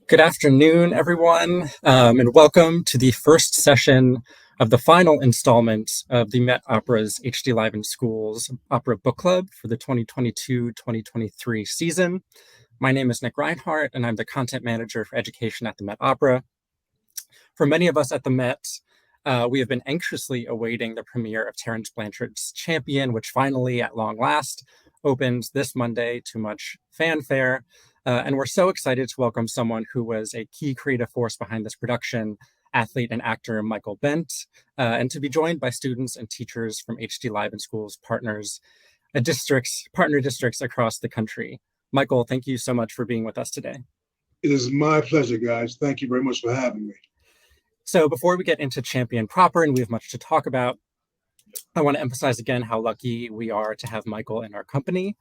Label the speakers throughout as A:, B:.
A: Good afternoon, everyone, and welcome to the first session of the final installment of the Met Opera's HD Live in Schools Opera Book Club for the 2022-2023 season. My name is Nick Rinehart, and I'm the content manager for education at the Met Opera. For many of us at the Met, we have been anxiously awaiting the premiere of Terence Blanchard's Champion, which finally, at long last, opens this Monday to much fanfare. And we're so excited to welcome someone who was a key creative force behind this production, athlete and actor Michael Bentt, and to be joined by students and teachers from HD Live in Schools partner districts across the country. Michael, thank you so much for being with us today.
B: It is my pleasure, guys. Thank you very much for having me.
A: So before we get into Champion proper, and we have much to talk about, I want to emphasize again how lucky we are to have Michael in our company.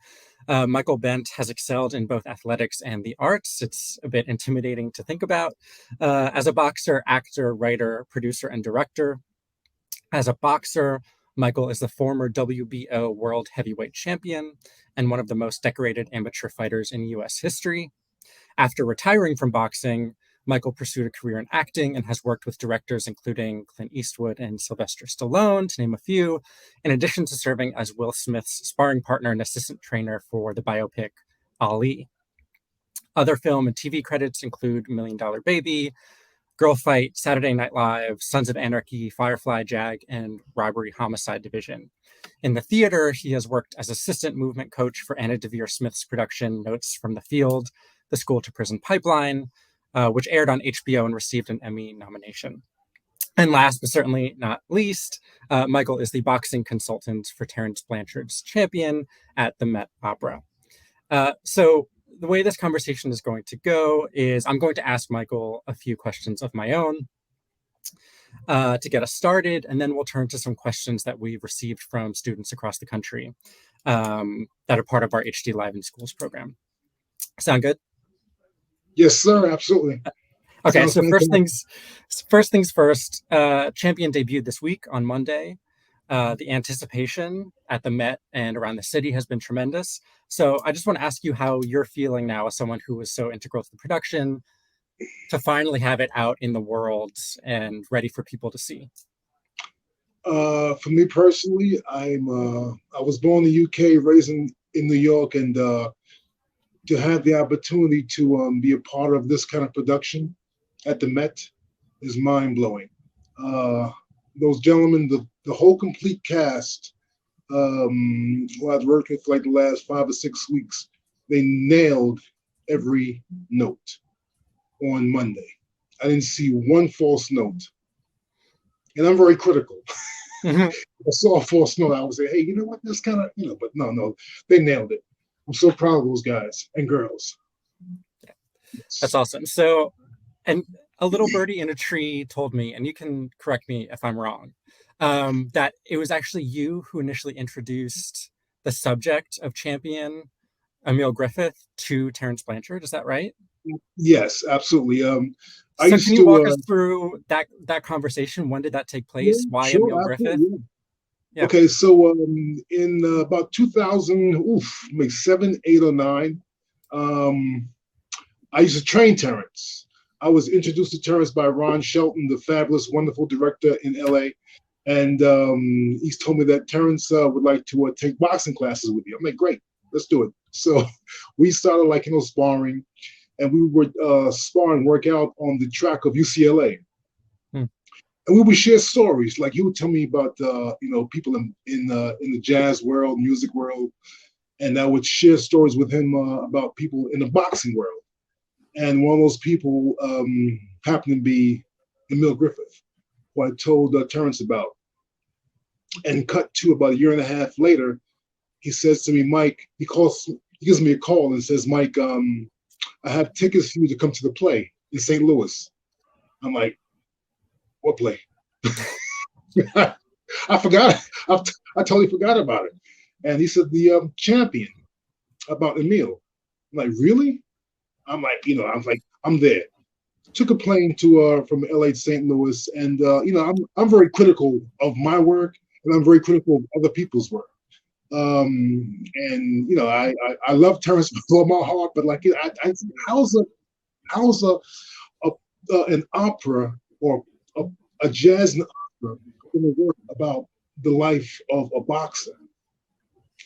A: Michael Bentt has excelled in both athletics and the arts. It's a bit intimidating to think about. As a boxer, actor, writer, producer, and director. As a boxer, Michael is the former WBO World Heavyweight Champion and one of the most decorated amateur fighters in U.S. history. After retiring from boxing, Michael pursued a career in acting and has worked with directors including Clint Eastwood and Sylvester Stallone, to name a few, in addition to serving as Will Smith's sparring partner and assistant trainer for the biopic Ali. Other film and TV credits include Million Dollar Baby, Girl Fight, Saturday Night Live, Sons of Anarchy, Firefly Jag, and Robbery Homicide Division. In the theater, he has worked as assistant movement coach for Anna Deavere Smith's production Notes from the Field, The School to Prison Pipeline, which aired on HBO and received an Emmy nomination. And last but certainly not least, Michael is the boxing consultant for Terence Blanchard's Champion at the Met Opera. So the way this conversation is going to go is I'm going to ask Michael a few questions of my own to get us started, and then we'll turn to some questions that we've received from students across the country that are part of our HD Live in Schools program. Sound good?
B: Yes, sir. Absolutely.
A: Okay,
B: Sounds
A: so
B: fantastic.
A: first things first. Champion debuted this week on Monday. The anticipation at the Met and around the city has been tremendous. So I just want to ask you how you're feeling now as someone who was so integral to the production to finally have it out in the world and ready for people to see.
B: For me personally, I was born in the UK, raised in New York, and to have the opportunity to be a part of this kind of production at the Met is mind blowing. Those gentlemen, the whole complete cast, who I've worked with for like the last 5 or 6 weeks, they nailed every note on Monday. I didn't see one false note. And I'm very critical.
A: Mhm.
B: I saw a false note, I would say, hey, you know what, this kind of, but no, they nailed it. I'm so proud of those guys and girls.
A: That's awesome. So, and a little birdie in a tree told me, and you can correct me if I'm wrong, that it was actually you who initially introduced the subject of Champion, Emil Griffith, to Terence Blanchard. Is that right?
B: Yes, absolutely. I
A: So can
B: used
A: you walk us
B: to,
A: through that conversation? When did that take
B: yeah,
A: place? Why
B: sure,
A: Emil Griffith?
B: absolutely. Yeah.
A: Yeah.
B: Okay, so in about 2000, maybe 7, 8, or 9, um, I used to train Terrence. I was introduced to Terrence by Ron Shelton, the fabulous, wonderful director in LA. And he's told me that Terrence would like to take boxing classes with you. I'm like, great, let's do it. So we started sparring, and we would spar and work out on the track of UCLA.
A: Hmm.
B: And we would share stories. Like he would tell me about people in the jazz world, music world, and I would share stories with him about people in the boxing world. And one of those people happened to be Emil Griffith, who I told Terrence about. And cut to about a year and a half later, he says to me, Mike, he gives me a call and says, Mike, I have tickets for you to come to the play in St. Louis. I'm like, what play? I forgot. I totally forgot about it. And he said, the Champion, about Emil. I'm like, really? I'm like, I'm there. Took a plane to from LA to St. Louis, and I'm very critical of my work, and I'm very critical of other people's work. And I love Terrence with all my heart, but how's how's a an opera or a, a jazz opera going to work about the life of a boxer?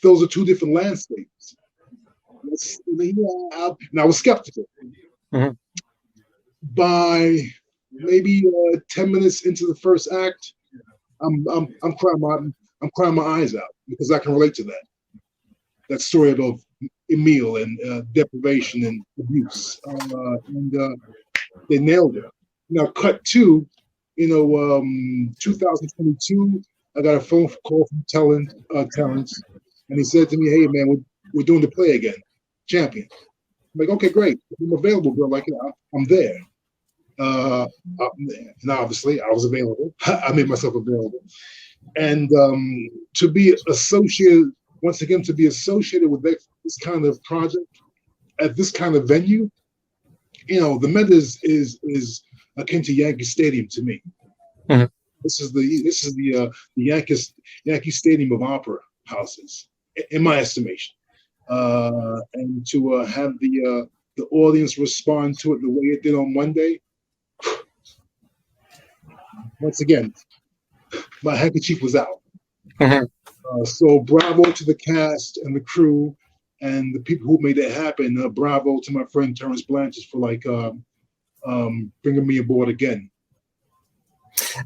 B: Those are two different landscapes. And I was skeptical.
A: Mhm.
B: By maybe 10 minutes into the first act, I'm crying my eyes out because I can relate to that story of Emile and deprivation and abuse, and they nailed it. Now, cut to 2022. I got a phone call from Terrence, and he said to me, "Hey, man, we're doing the play again, Champion." I'm like, "Okay, great. I'm available, bro. Like, I'm there." And obviously, I was available. I made myself available, and to be associated once again to be associated with this kind of project at this kind of venue, the Met is akin to Yankee Stadium to me.
A: Mhm.
B: This is the Yankee Stadium of opera houses, in my estimation. And to have the audience respond to it the way it did on Monday, once again, my handkerchief was out.
A: Mhm.
B: So bravo to the cast and the crew and the people who made it happen. Bravo to my friend Terrence Blanchard for bringing me aboard again.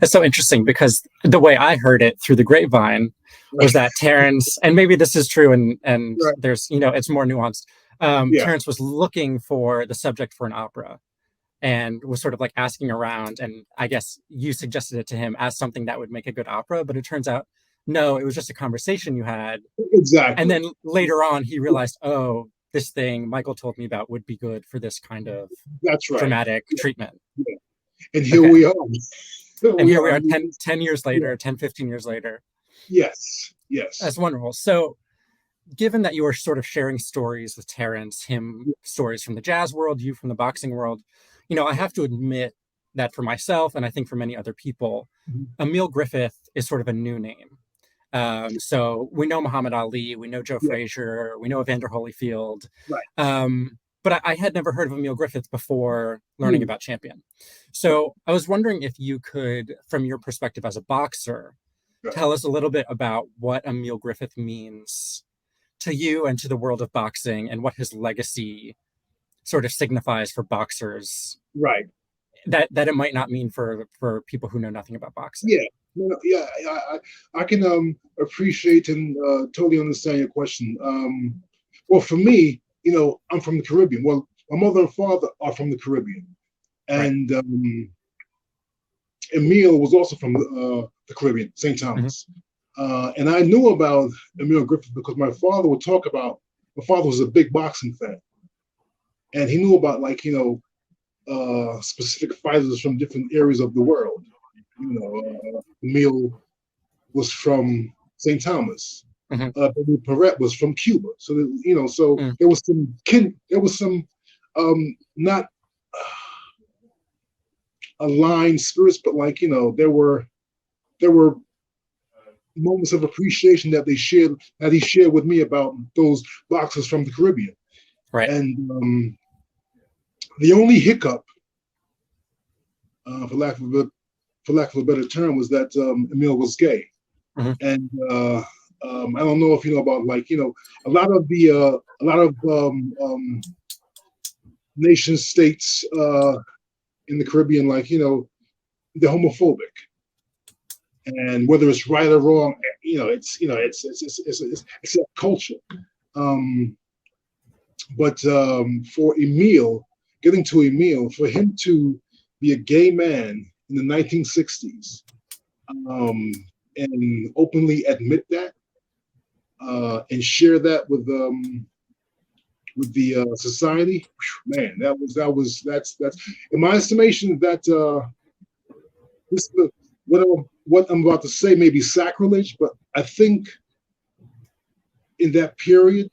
A: It's so interesting because the way I heard it through the grapevine was that Terrence, and maybe this is true, and
B: Right.
A: there's it's more nuanced.
B: Yeah.
A: Terrence was looking for the subject for an opera, and was sort of like asking around, and I guess you suggested it to him as something that would make a good opera, but it turns out no, it was just a conversation you had.
B: Exactly.
A: And then later on, he realized, oh, this thing Michael told me about would be good for this kind of
B: That's right.
A: dramatic treatment.
B: Yeah. And here we are.
A: And here we are 10 years later, 10, 15 years later.
B: Yes.
A: That's wonderful. So given that you were sort of sharing stories with Terrence, him stories from the jazz world, you from the boxing world, I have to admit that for myself, and I think for many other people, Emile Griffith is sort of a new name. So we know Muhammad Ali, we know Joe Frazier, we know Evander Holyfield.
B: Right.
A: But I had never heard of Emile Griffith before learning about Champion. So I was wondering if you could, from your perspective as a boxer, tell us a little bit about what Emile Griffith means to you and to the world of boxing, and what his legacy sort of signifies for boxers.
B: Right.
A: That it might not mean for people who know nothing about boxing.
B: Yeah. I can appreciate and totally understand your question. Well, for me, I'm from the Caribbean. Well, my mother and father are from the Caribbean, and Emile was also from the Caribbean, St. Thomas. And I knew about Emile Griffith because my father would talk about. My father was a big boxing fan, and he knew about specific fighters from different areas of the world. Emile was from St. Thomas. Benny Perret was from Cuba. So there was some not aligned spirits, but there were moments of appreciation that he shared with me about those boxers from the Caribbean.
A: Right.
B: And the only hiccup, for lack of a better term, was that Emile was gay. And I don't know if you know about a lot of nation states in the Caribbean, they're homophobic. And whether it's right or wrong, it's a culture. But for Emile, getting to Emile, for him to be a gay man in the 1960s and openly admit that and share that with the society, man, that's in my estimation that this what I'm about to say may be sacrilege, but I think in that period,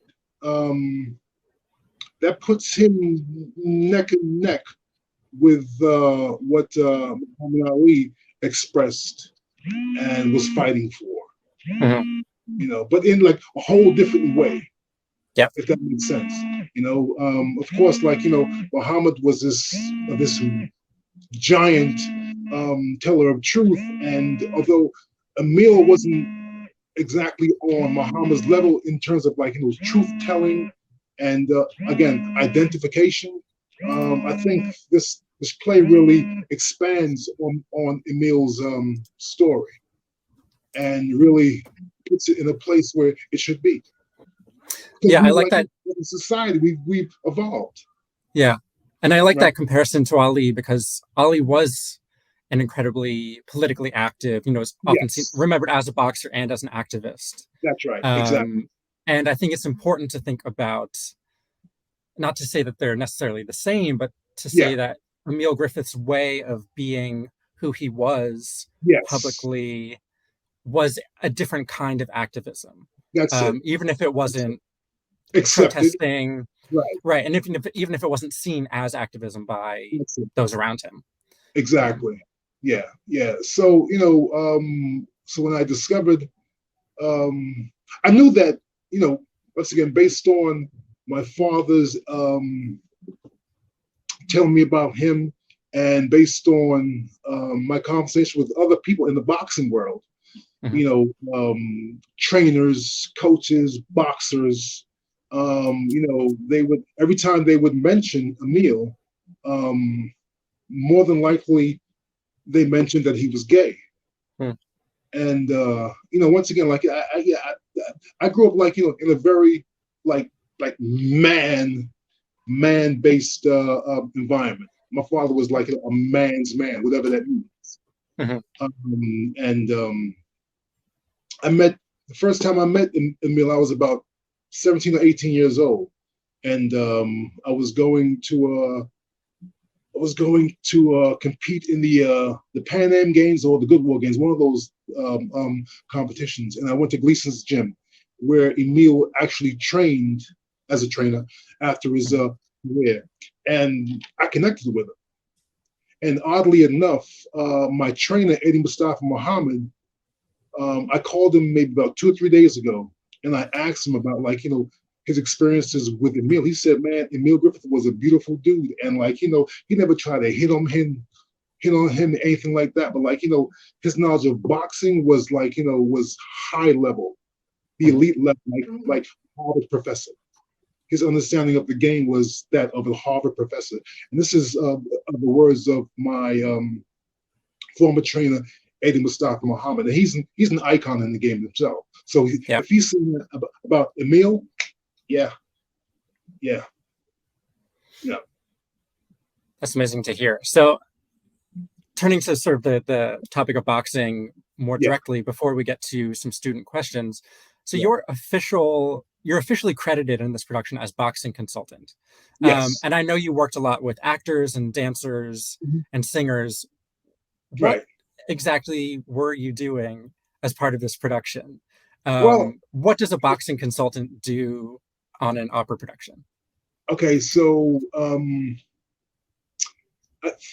B: that puts him neck and neck with what Muhammad Ali expressed and was fighting for. But in a whole different way.
A: Yeah.
B: If that makes sense. Of course, Muhammad was this giant teller of truth, and although Emil wasn't exactly on Muhammad's level in terms of truth telling and again identification, I think this play really expands on Emil's story and really puts it in a place where it should be.
A: Yeah, I like that.
B: In society, we've evolved.
A: Yeah, and I like that comparison to Ali, because Ali was an incredibly politically active, is often remembered as a boxer and as an activist.
B: That's right, exactly.
A: And I think it's important to think about, not to say that they're necessarily the same, but to say that Emil Griffith's way of being who he was publicly was a different kind of activism.
B: That's it.
A: Even if it wasn't
B: accepted.
A: Protesting, right, and even if it wasn't seen as activism by those around him.
B: Exactly. Yeah. So so when I discovered, I knew that once again, based on my father's telling me about him, and based on my conversation with other people in the boxing world, trainers, coaches, boxers, they would, every time they would mention Emil, more than likely they mentioned that he was gay. And once again, I grew up in a very man-based environment. My father was like a man's man, whatever that means. I met, the first time I met Emil, I was about 17 or 18 years old, and I was going to compete in the Pan Am Games or the Good War Games, one of those competitions. And I went to Gleason's gym, where Emil actually trained as a trainer after his career, and I connected with him. And oddly enough, my trainer, Eddie Mustafa Muhammad, I called him maybe about 2 or 3 days ago, and I asked him about his experiences with Emil. He said, man, Emil Griffith was a beautiful dude, and he never tried to hit on him, anything like that. But his knowledge of boxing was was high level, the elite level, like Harvard professor. His understanding of the game was that of a Harvard professor. And this is the words of my former trainer, Eddie Mustafa Muhammad. And he's an icon in the game himself. So if he's saying about Emil, yeah.
A: That's amazing to hear. So turning to sort of the topic of boxing more directly before we get to some student questions. So you're officially credited in this production as boxing consultant. And I know you worked a lot with actors and dancers and singers. What exactly were you doing as part of this production? What does a boxing consultant do on an opera production?
B: Okay, so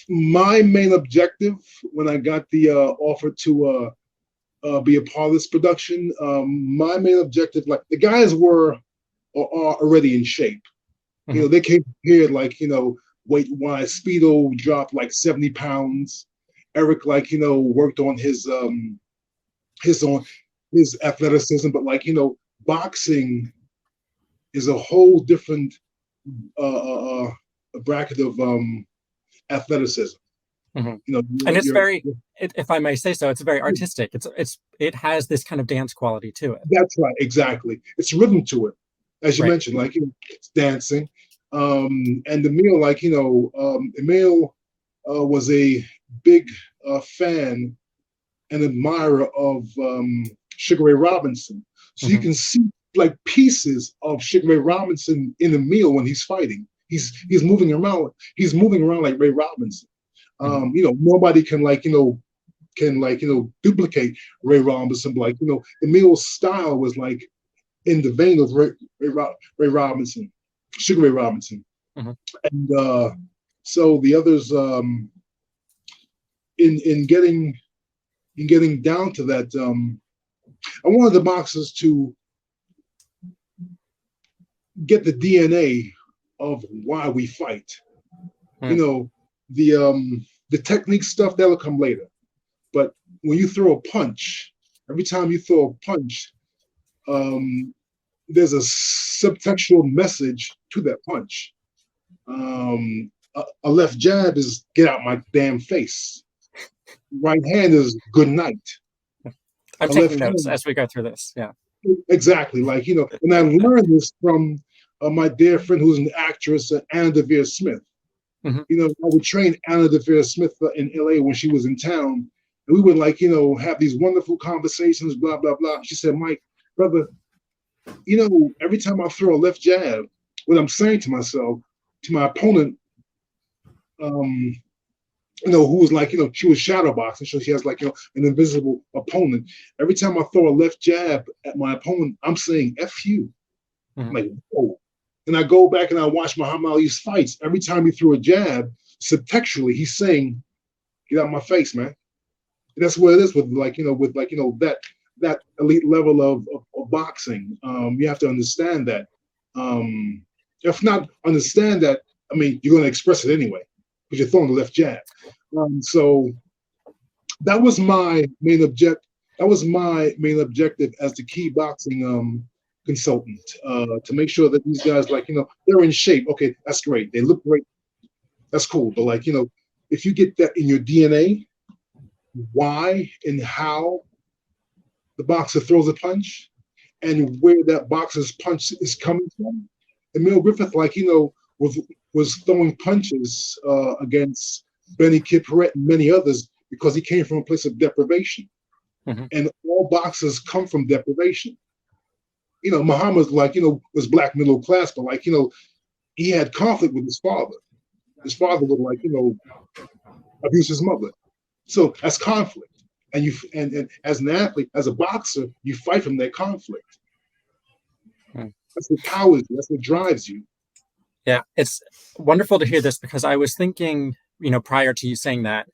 B: my main objective when I got the offer to be a part of this production, my main objective, the guys are already in shape. They came prepared, weight-wise. Speedo dropped 70 pounds. Eric, worked on his athleticism, but boxing is a whole different bracket of athleticism.
A: And it's very, if I may say so, it's very artistic. It has this kind of dance quality to it.
B: That's right, exactly. It's rhythm to it, as you mentioned, it's dancing. And Emil, Emil was a big fan and admirer of Sugar Ray Robinson. So you can see pieces of Sugar Ray Robinson in Emil when he's fighting. He's moving around. He's moving around like Ray Robinson. Nobody can duplicate Ray Robinson. But Emil's style was in the vein of Ray Robinson, Sugar Ray Robinson. And so the others, in getting down to that, I wanted the boxers to get the DNA of why we fight. You
A: Hmm.
B: know, the technique stuff that'll come later. But when you throw a punch, every time you throw a punch, um, there's a subtextual message to that punch. A left jab is get out my damn face. Right hand is good night.
A: I'm
B: A
A: taking
B: left
A: notes
B: hand,
A: as we go through this. Yeah.
B: exactly. Like, and I learned this from my dear friend who's an actress, Anna Devere Smith.
A: Hmm.
B: I would train Anna Devere Smith in LA when she was in town. And we would like, have these wonderful conversations, blah, blah, blah. She said, Mike, brother, every time I throw a left jab, what I'm saying to myself, to my opponent, um, who was like, she was shadow boxing, so she has like, an invisible opponent. Every time I throw a left jab at my opponent, I'm saying F you. I'm
A: Hmm.
B: like, whoa. And I go back and I watch Muhammad Ali's fights. Every time he threw a jab, subtextually, he's saying, get out of my face, man. And that's what it is with like, that elite level of boxing. You have to understand that. If not understand that, I mean, you're going to express it anyway because you're throwing the left jab. So that was my main object. That was my main objective as the key boxing consultant, to make sure that these guys, like, they're in shape. Okay, that's great. They look great. That's cool. But like, if you get that in your DNA, why and how the boxer throws a punch and where that boxer's punch is coming from. Emil Griffith, like, was throwing punches against Benny Kid Paret and many others because he came from a place of deprivation.
A: Hmm.
B: And all boxers come from deprivation. Muhammad, like, was black middle class, but like, he had conflict with his father. His father would, like, abuse his mother. So that's conflict. And as an athlete, as a boxer, you fight from that conflict.
A: Hmm.
B: That's what powers you. That's what drives you.
A: Yeah, it's wonderful to hear this because I was thinking, prior to you saying that,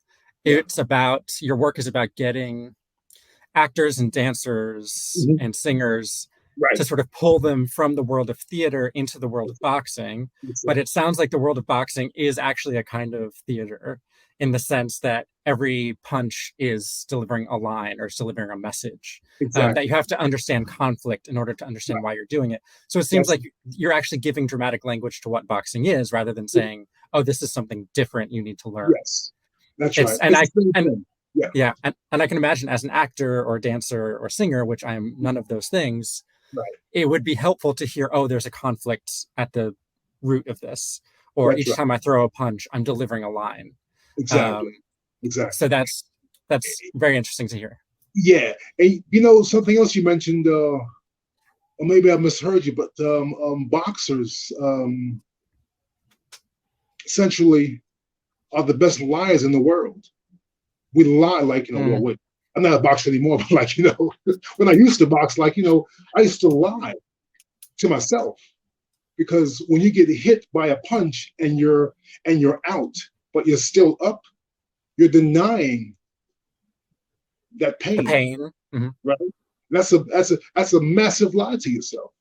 B: Yeah.
A: it's about your work is about getting actors and dancers
B: Mm-hmm.
A: and singers
B: Right.
A: to sort of pull them from the world of theater into the world of boxing. But it sounds like the world of boxing is actually a kind of theater in the sense that every punch is delivering a line or delivering a message, that
B: Exactly.
A: you have to understand conflict in order to understand
B: Right.
A: why you're doing it. So it seems
B: That's
A: like you're actually giving dramatic language to what boxing is rather than saying, oh, this is something different you need to learn.
B: yes. That's
A: It's
B: right.
A: and
B: It's
A: I
B: the same
A: and
B: thing. Yeah.
A: yeah, and I can imagine as an actor or dancer or singer, which I am none of those things,
B: Right.
A: it would be helpful to hear, oh, there's a conflict at the root of this, or
B: That's
A: each
B: right.
A: time I throw a punch, I'm delivering a line.
B: Exactly.
A: Um, so
B: Exactly.
A: that's very interesting to hear.
B: Yeah. And something else you mentioned, or maybe I misheard you, but boxers essentially are the best liars in the world. We lie like, well,
A: Mm,
B: wait, I'm not a boxer anymore, but like, when I used to box, like, I used to lie to myself because when you get hit by a punch and you're out, but you're still up, you're denying that
A: the
B: pain,
A: pain. Hmm.
B: right? That's a massive lie to yourself.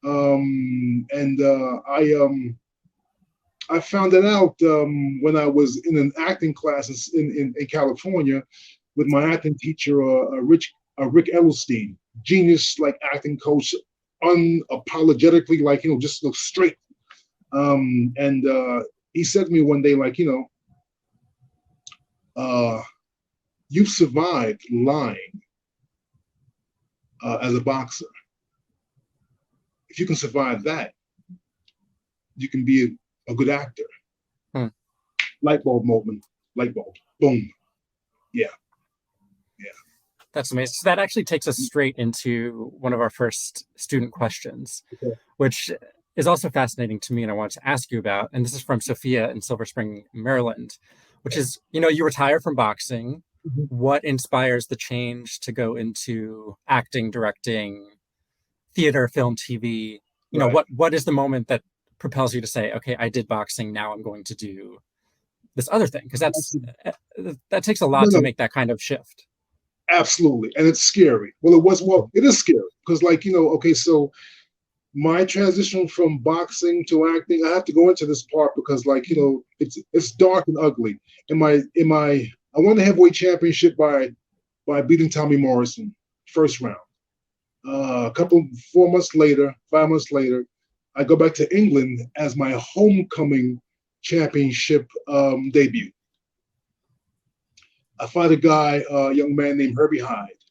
B: And I found that out when I was in an acting class in California with my acting teacher, Rick Edelstein, genius like acting coach, unapologetically, like, just look straight. And he said to me one day, like, uh, you've survived lying as a boxer. If you can survive that, you can be a good actor.
A: Hmm.
B: Light bulb moment, light bulb, boom. Yeah, yeah.
A: That's amazing. So that actually takes us straight into one of our first student questions,
B: Okay.
A: which is also fascinating to me and I wanted to ask you about. And this is from Sophia in Silver Spring, Maryland, which is, you retire from boxing.
B: Mhm.
A: What inspires the change to go into acting, directing, theater, film, TV?
B: Right.
A: What is the moment that propels you to say, okay, I did boxing, now I'm going to do this other thing? Because that takes a
B: No,
A: lot to
B: no,
A: make that kind of shift.
B: absolutely. And it's scary. Well, it is scary because, like, okay, so my transition from boxing to acting, I have to go into this part because, like, it's dark and ugly. I won the heavyweight championship by beating Tommy Morrison, first round. A couple 4 months later, 5 months later, I go back to England as my homecoming championship debut. I fight a young man named Herbie Hyde,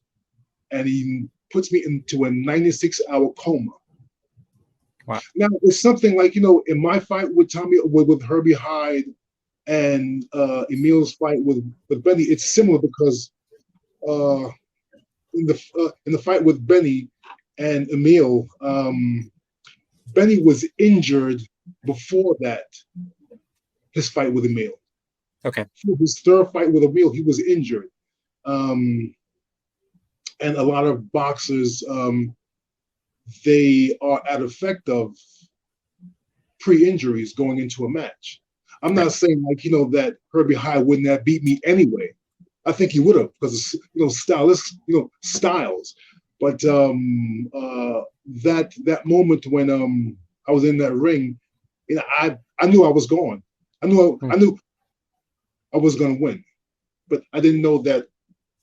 B: and he puts me into a 96-hour coma.
A: Wow.
B: Now, it's something like, in my fight with with Herbie Hyde and Emil's fight with Benny, it's similar because in the fight with Benny and Emil, Benny was injured before that, his fight with Emil.
A: Okay.
B: For his third fight with Emil, he was injured. And a lot of boxers, they are at effect of pre-injuries going into a match. I'm not saying that Herbie Hyde wouldn't have beat me anyway. I think he would have because styles. But that moment when I was in that ring, I knew I was gone. I knew I was going to win, but I didn't know that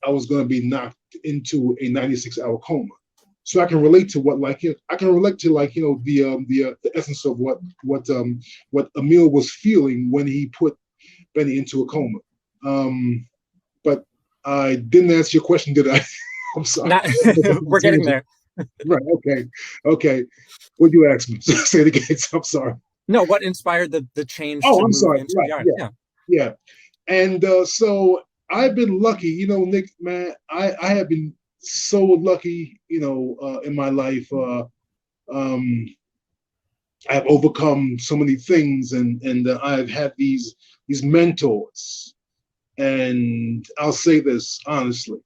B: I was going to be knocked into a 96-hour coma. So I can relate to the essence of what Emil was feeling when he put Benny into a coma. But I didn't answer your question, did I? I'm sorry.
A: We're getting there.
B: Right. Okay. What do you ask me? Say it again. I'm sorry.
A: No, what inspired the change
B: to
A: move
B: sorry.
A: into
B: right.
A: the art?
B: Yeah. And so I've been lucky, Nick, man. I have been so lucky, in my life. I've overcome so many things, and I've had these mentors. And I'll say this honestly: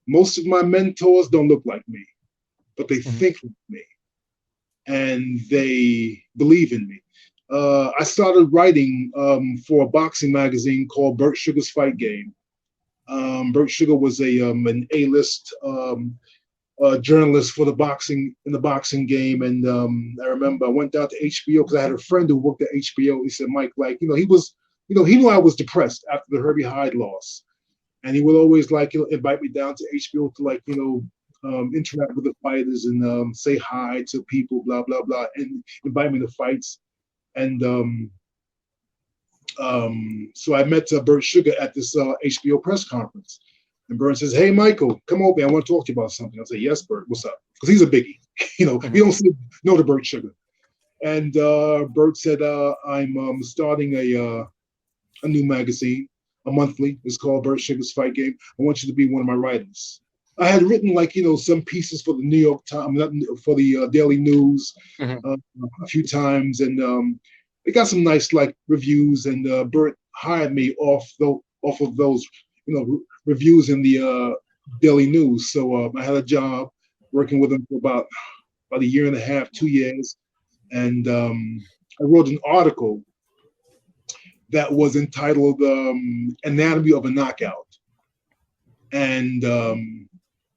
B: most of my mentors don't look like me, but they think like me, and they believe in me. I started writing for a boxing magazine called Bert Sugar's Fight Game. Bert Sugar was an A-list journalist for the boxing game, and I remember I went down to HBO because I had a friend who worked at HBO. He said, Mike, he knew I was depressed after the Herbie Hyde loss, and he would always invite me down to HBO to interact with the fighters and say hi to people, blah blah blah, and invite me to fights. And so I met Bert Sugar at this HBO press conference. And Bert says, hey, Michael, come over. I want to talk to you about something. I say, yes, Bert, what's up? Because he's a biggie. You don't say no to Bert Sugar. And Bert said, I'm starting a new magazine, a monthly. It's called Bert Sugar's Fight Game. I want you to be one of my writers. I had written some pieces for the New York Times, for the Daily News a few times. And they got some nice reviews. And Bert hired me off of those, reviews in the Daily News. So I had a job working with him for about a year and a half, 2 years. And I wrote an article that was entitled Anatomy of a Knockout. And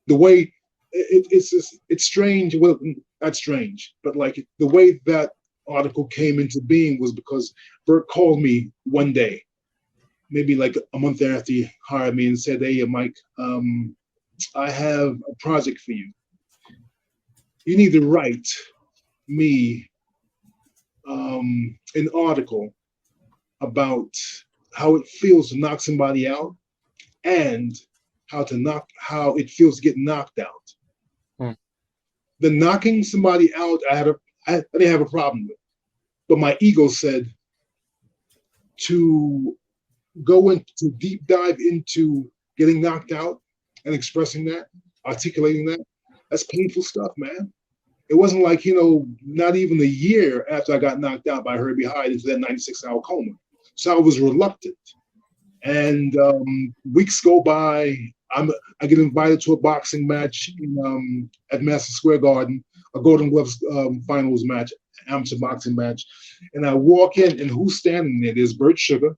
B: the way it's strange, well, not strange, but the way that article came into being was because Bert called me one day, maybe a month after he hired me, and said, hey, Mike, I have a project for you. You need to write me an article about how it feels to knock somebody out and how it feels to get knocked out. The knocking somebody out, I didn't have a problem with, but my ego said to go into deep dive into getting knocked out and expressing that, articulating that. That's painful stuff, man. It wasn't not even a year after I got knocked out by Herbie Hyde into that 96-hour coma. So I was reluctant. And weeks go by. I get invited to a boxing match at Madison Square Garden, a Golden Gloves finals match, amateur boxing match. And I walk in, and who's standing there? There's Bert Sugar.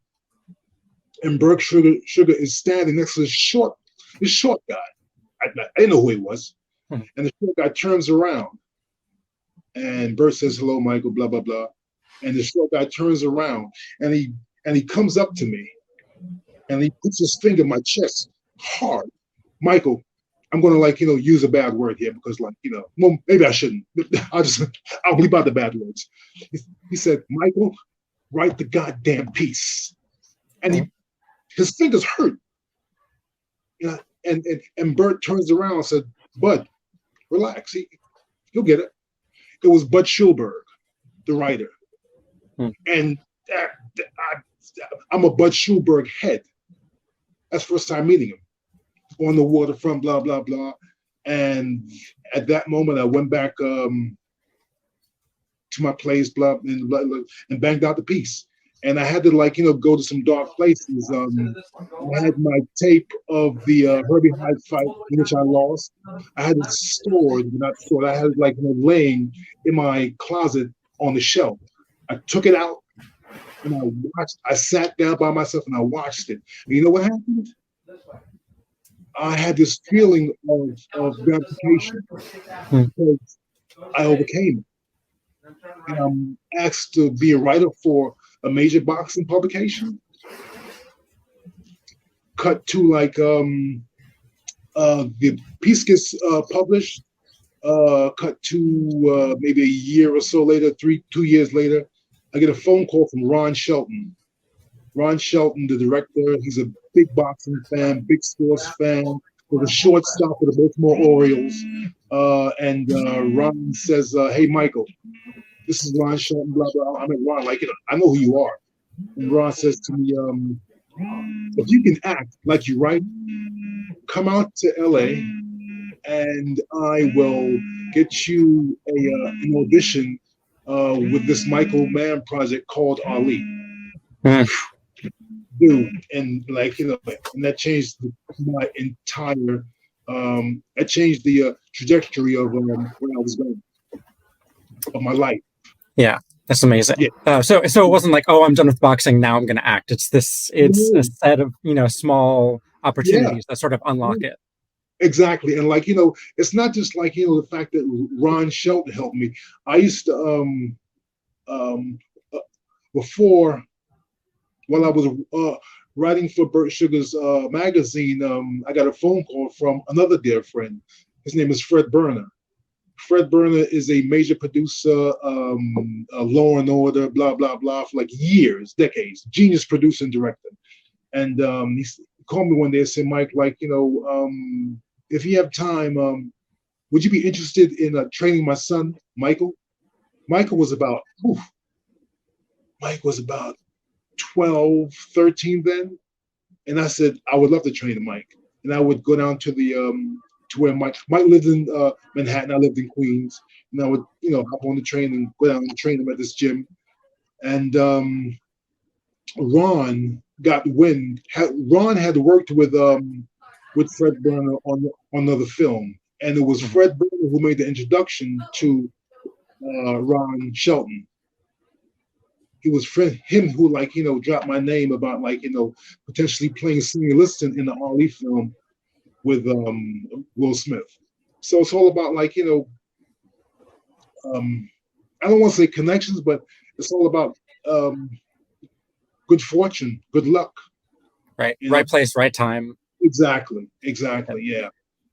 B: And Bert Sugar is standing next to this short guy. I didn't know who he was. And the short guy turns around And Bert says, "Hello, Michael," blah, blah, blah. And the short guy turns around and he comes up to me and he puts his finger in my chest hard. Michael, I'm gonna use a bad word here because well, maybe I shouldn't. I'll bleep out the bad words. He said, "Michael, write the goddamn piece." And his fingers hurt. And Bert turns around and said, "Bud, relax. He'll get it." It was Bud Schulberg, the writer. And I'm a Bud Schulberg head. That's the first time meeting him on the waterfront, blah, blah, blah. And at that moment, I went back to my place, blah, and banged out the piece. And I had to go to some dark places. I had my tape of the Herbie Hyde fight, in which I lost. I had it stored, not stored. I had it laying in my closet on the shelf. I took it out and I sat down by myself and I watched it. And you know what happened? I had this feeling of gratification because I overcame it. And I'm asked to be a writer for a major boxing publication. Cut to the piece gets published. Cut to maybe a year or so later, 2 years later, I get a phone call from Ron Shelton. Ron Shelton, the director, he's a big boxing fan, big sports fan, with a shortstop for the Baltimore Orioles. And Ron says, "Hey, Michael, this is Ron Shelton, blah, blah." I'm like, "Ron, I know who you are." And Ron says to me, "If you can act like you write, come out to LA and I will get you an audition with this Michael Mann project called Ali." Dude, and and that changed my entire, that changed the trajectory of where I was going, of my life.
A: Yeah, that's amazing.
B: Yeah.
A: So it wasn't like, oh, I'm done with boxing, now I'm going to act. It's a set of small opportunities that sort of unlock it.
B: Exactly. And it's not just the fact that Ron Shelton helped me. I used to before, while I was writing for Bert Sugar's magazine, I got a phone call from another dear friend. His name is Fred Berner. Fred Berner is a major producer, Law and Order, blah, blah, blah, for years, decades, genius producer and director. And he called me one day and said, "Mike, if you have time, would you be interested in training my son, Michael?" Michael was about 12, 13 then. And I said, "I would love to train Mike." And I would go down to to where Mike lived in Manhattan. I lived in Queens. And I would, hop on the train and go down and train him at this gym. And Ron got wind. Ron had worked with Fred Berner on another film. And it was Fred Berner who made the introduction to Ron Shelton. It was him who dropped my name about potentially playing Sonny Liston in the Ali film with Will Smith. So it's all about I don't want to say connections, but it's all about good fortune, good luck.
A: Right, right place, right time.
B: Exactly.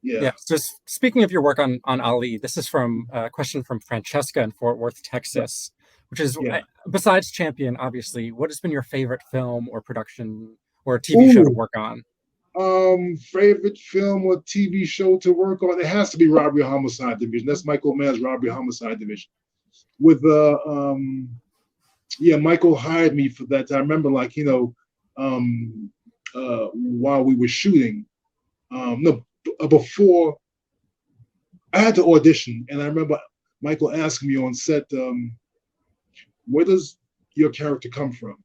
B: Yeah.
A: So speaking of your work on Ali, this is from a question from Francesca in Fort Worth, Texas. Which is, besides Champion, obviously, what has been your favorite film or production or TV show to work on?
B: Favorite film or TV show to work on? It has to be Robbery Homicide Division. That's Michael Mann's Robbery Homicide Division. With Michael hired me for that. I remember while we were shooting, before I had to audition, and I remember Michael asking me on set, "Where does your character come from?"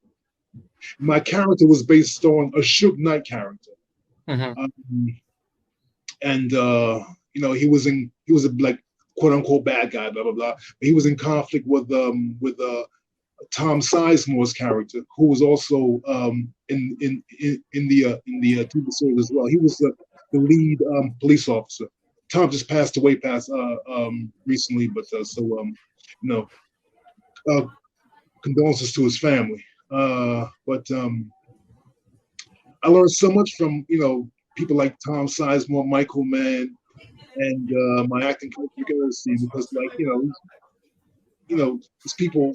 B: My character was based on a Suge Knight character. And he was a quote unquote bad guy, blah blah blah. But he was in conflict with Tom Sizemore's character, who was also in the TV series as well. He was the lead police officer. Tom just passed away recently, but You know, uh, condolences to his family. But I learned so much from people like Tom Sizemore, Michael Mann, and my acting coach because these people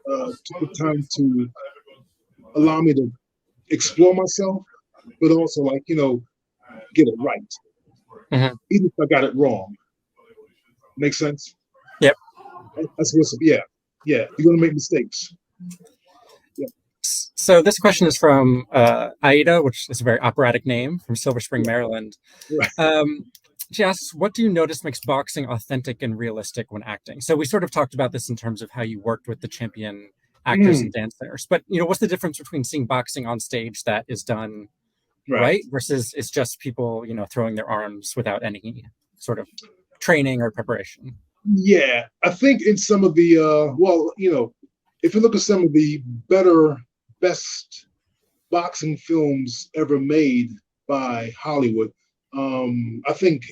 B: took the time to allow me to explore myself, but also get it right,
A: Mhm.
B: even if I got it wrong. Make sense?
A: Yep.
B: That's what's yeah. You're gonna make mistakes. Yeah.
A: So this question is from Aida, which is a very operatic name from Silver Spring,
B: Yeah.
A: Maryland.
B: Right.
A: She asks, what do you notice makes boxing authentic and realistic when acting? So we sort of talked about this in terms of how you worked with the champion actors and dancers, but what's the difference between seeing boxing on stage that is done
B: Right.
A: right versus it's just people, throwing their arms without any sort of training or preparation?
B: Yeah, I think in some of the if you look at some of the best boxing films ever made by Hollywood, I think,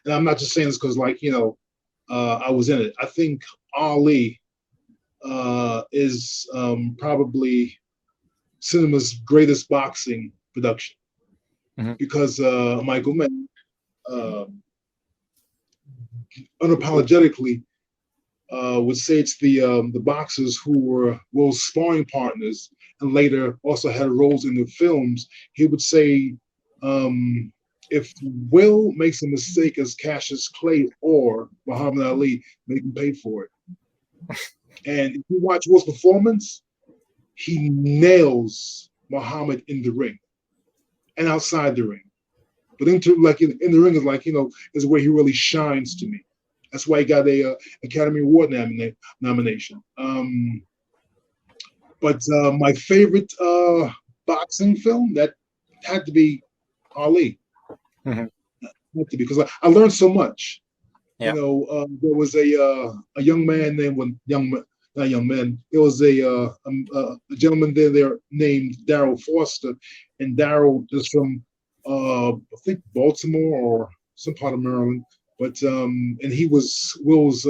B: and I'm not just saying this because I was in it. I think Ali is probably cinema's greatest boxing production
A: Mm-hmm.
B: because Michael Mann uh, unapologetically would say it's the boxers who were Will's sparring partners and later also had roles in the films. He would say, if Will makes a mistake as Cassius Clay or Muhammad Ali, make him pay for it. And if you watch Will's performance, he nails Muhammad in the ring and outside the ring. But in the ring is where he really shines to me. That's why he got a Academy Award nomination. But my favorite boxing film that had to be Ali.
A: Mm-hmm.
B: Had to be because I learned so much.
A: Yeah.
B: There was a young man named not young man. There was a gentleman there named Daryl Foster, and Daryl is from I think Baltimore or some part of Maryland. But and he was Will's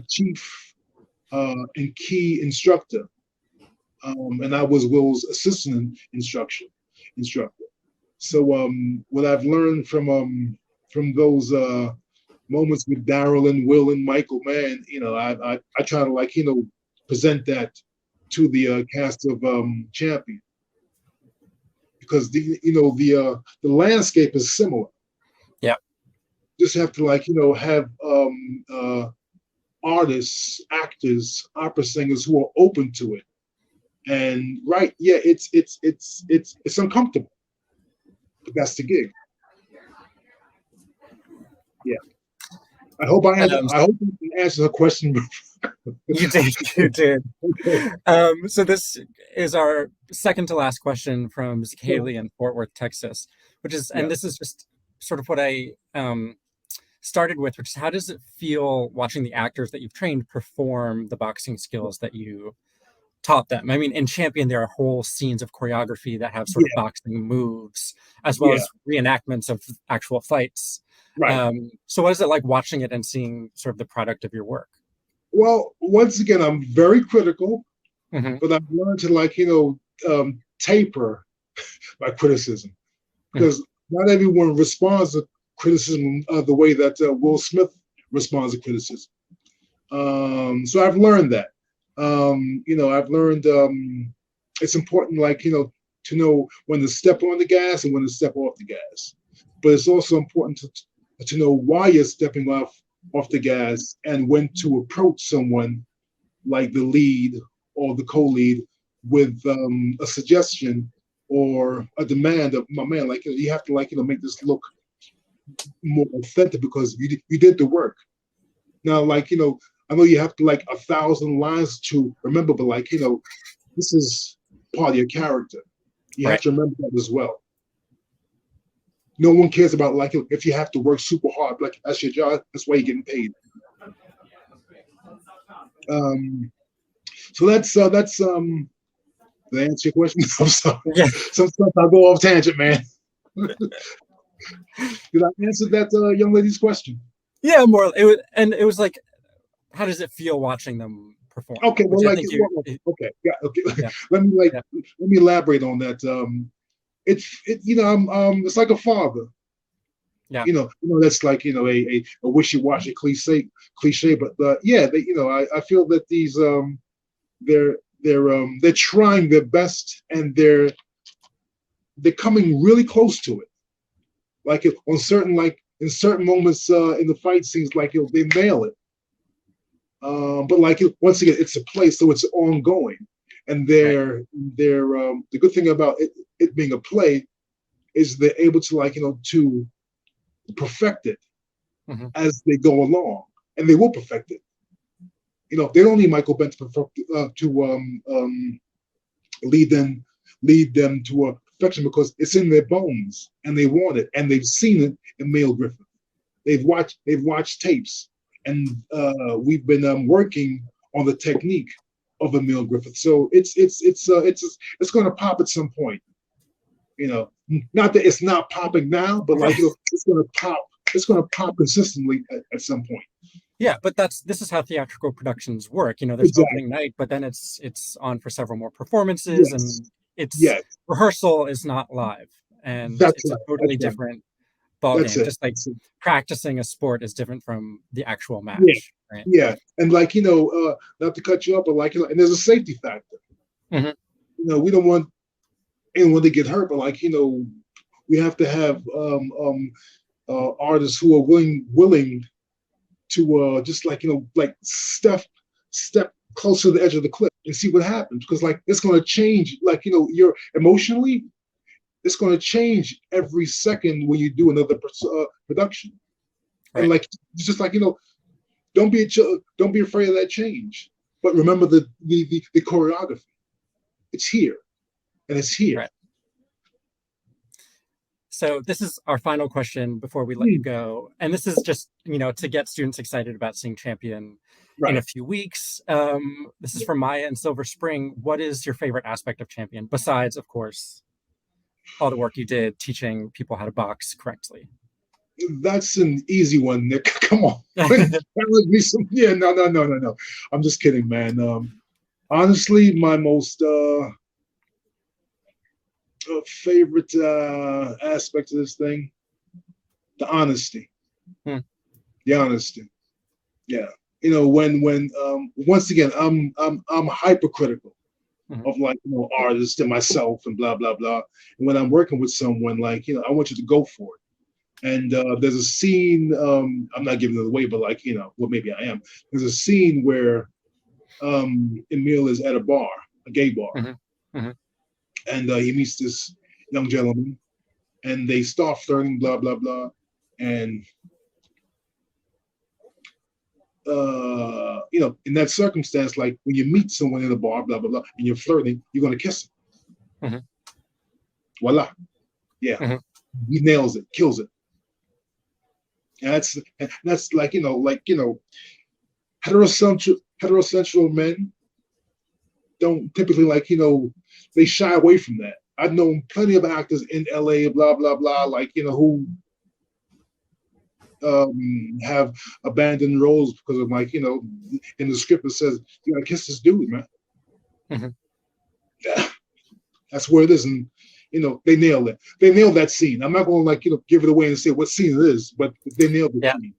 B: chief and key instructor, and I was Will's assistant instructor. So what I've learned from those moments with Daryl and Will and Michael Mann, I try to present that to the cast of Champion because the landscape is similar.
A: Yeah.
B: Just have to have artists, actors, opera singers who are open to it. And it's uncomfortable, but that's the gig. Yeah. I hope I can answer her question.
A: You did. You did.
B: Okay.
A: So this is our second to last question from Haley in Fort Worth, Texas, and this is just sort of what I started with, which is how does it feel watching the actors that you've trained perform the boxing skills that you taught them? I mean, in Champion, there are whole scenes of choreography that have sort of boxing moves, as well as reenactments of actual fights.
B: Right.
A: So what is it like watching it and seeing sort of the product of your work?
B: Well, once again, I'm very critical,
A: Mm-hmm.
B: but I've learned to taper my criticism because not everyone responds to criticism the way that Will Smith responds to criticism. So I've learned that. I've learned it's important, to know when to step on the gas and when to step off the gas. But it's also important to know why you're stepping off the gas and when to approach someone like the lead or the co-lead with a suggestion or a demand of my man. You have to make this look more authentic because you did the work. Now, I know you have to 1,000 lines to remember, but this is part of your character. You have to remember that as well. No one cares about if you have to work super hard. That's your job. That's why you're getting paid. So that's did I answer your question? I'm sorry.
A: Yeah.
B: Sometimes I go off tangent, man. Did I answer that young lady's question?
A: Yeah, more. It was like how does it feel watching them perform?
B: Okay,
A: Which
B: well,
A: I
B: like,
A: think
B: okay, yeah, okay.
A: yeah,
B: Let
A: yeah,
B: me elaborate on that. It's like a father.
A: yeah,
B: That's like a wishy-washy cliche, but yeah, I feel that these they're they're trying their best, and they're coming really close to it. Like on certain like in certain moments in the fight scenes, like they nail it. But like once again, it's a play, so it's ongoing, and
A: right,
B: they're the good thing about it being a play is they're able to to perfect it
A: hmm
B: as they go along, and they will perfect it. They don't need Michael Bentt to lead them to a perfection, because it's in their bones, and they want it, and they've seen it in Male Griffith. They've watched tapes, and we've been working on the technique of Emil Griffith. So it's going to pop at some point. Not that it's not popping now, but
A: okay.
B: it's going to pop. It's going to pop consistently at some point.
A: Yeah, but this is how theatrical productions work. There's
B: Exactly.
A: opening night, but then it's on for several more performances,
B: Yes.
A: and it's
B: Yes.
A: rehearsal is not live, and
B: That's
A: it's a
B: right.
A: totally
B: That's right.
A: different ball
B: That's
A: game.
B: it.
A: Just like
B: That's it.
A: practicing a sport is different from the actual
B: Yeah.
A: match, right?
B: Yeah. And not to cut you up, but and there's a safety factor.
A: hmm
B: We don't want anyone to get hurt, but we have to have artists who are willing to just like step close to the edge of the cliff and see what happens, because it's going to change, you're emotionally, it's going to change every second when you do another production. And
A: Right.
B: it's just don't be afraid of that change, but remember the choreography. It's here, and it's here.
A: Right. So this is our final question before we let you
B: Hmm.
A: go. And this is just, to get students excited about seeing Champion in a
B: Right.
A: few weeks. This is from Maya in Silver Spring. What is your favorite aspect of Champion, besides, of course, all the work you did teaching people how to box correctly?
B: That's an easy one, Nick. Come on. Yeah, no, no, no, no, no. I'm just kidding, man. Honestly, my most favorite aspect of this thing, the honesty.
A: Hmm.
B: The honesty. Yeah. When once again, I'm hypercritical
A: Mhm.
B: of artists and myself and blah blah blah. And when I'm working with someone, I want you to go for it. And there's a scene. I'm not giving it away, but well, maybe I am. There's a scene where Emil is at a gay bar,
A: Mhm. Mhm.
B: and he meets this young gentleman, and they start flirting, blah blah blah, and in that circumstance, like when you meet someone in a bar, blah blah blah, and you're flirting, you're gonna kiss him.
A: Mhm.
B: Voila, yeah,
A: Mhm.
B: he nails it, kills it. And that's heterosexual men don't typically they shy away from that. I've known plenty of actors in LA, blah blah blah, who have abandoned roles because of in the script it says you gotta kiss this dude, man.
A: Mhm.
B: That's where it is, and they nailed it. They nailed that scene. I'm not going to give it away and say what scene it is, but they nailed the
A: Yeah.
B: scene.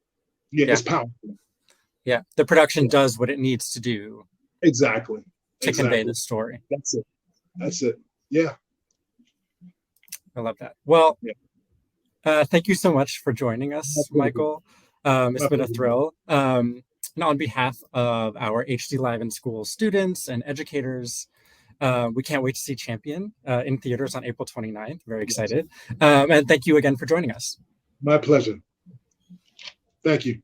B: Yeah,
A: Yeah.
B: it's powerful.
A: Yeah. The production
B: Yeah,
A: does what it needs to do
B: exactly,
A: to convey
B: exactly.
A: the story.
B: That's it. That's it. Yeah,
A: I love that. Well,
B: yeah.
A: thank you so much for joining
B: My
A: us,
B: pleasure.
A: Michael. It's
B: My
A: been a
B: pleasure.
A: thrill. And on behalf of our HD Live in School students and educators, we can't wait to see Champion in theaters on April 29th. Very
B: Yes.
A: excited. And thank you again for joining us.
B: My pleasure. Thank you.